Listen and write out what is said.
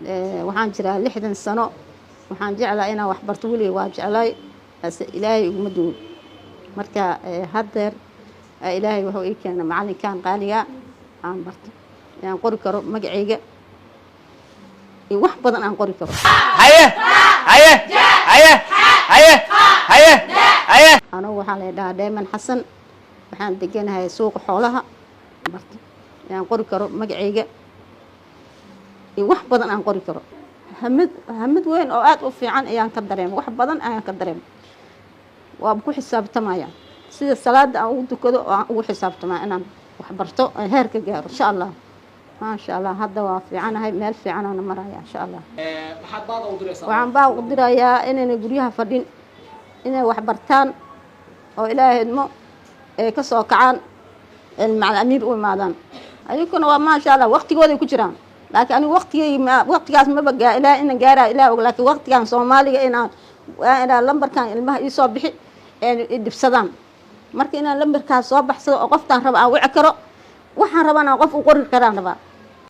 waxaan jiraa 60 sano waxaan jeclaa inaan wax barto weli waa jeclay bas ilaahay ugu madow marka hadeer ilaahay wuxuu ii keenay macalinkan qaaliga aan barto aan qori karo magacayga iyo wax badan aan qori karo haye haye haye haye haye haye anigu waxaan leeyahay Dheeman Xasan waxaan deganahay suuqa xoolaha barto aan qori karo magacayga iyo wax badan aan qori karo hamad weyn oo aad u fiican ayaan ka dareemay wax badan ayaan ka dareemay waa ku xisaabtamaya sida salaada aan ugu dukado oo aan ugu xisaabtamaa inaan wax barto heer ka gaaro insha Allah ma sha Allah hadda waa fiicanahay meel fiican aan maraya insha Allah maxaad baad u diraysaa waxaan baa u dirayaa inay guryaha fadhin inay wax bartaan oo ilaahay idmo ka soo kacaan macallimiin u imaadaan ayaguna waa ma sha Allah waqtigooda ku jiraan laakiin anigu waqtigaas ma bagaa ilaa in gaara ilaa og laakiin waqtigan Soomaaliga inaan lambarkan ilmaha ii soo bixi dibsadaan marka inaan lambarkaas soo baxsado oo qoftaan raba aan wici karo waxaan rabaa qof u qori karaan raba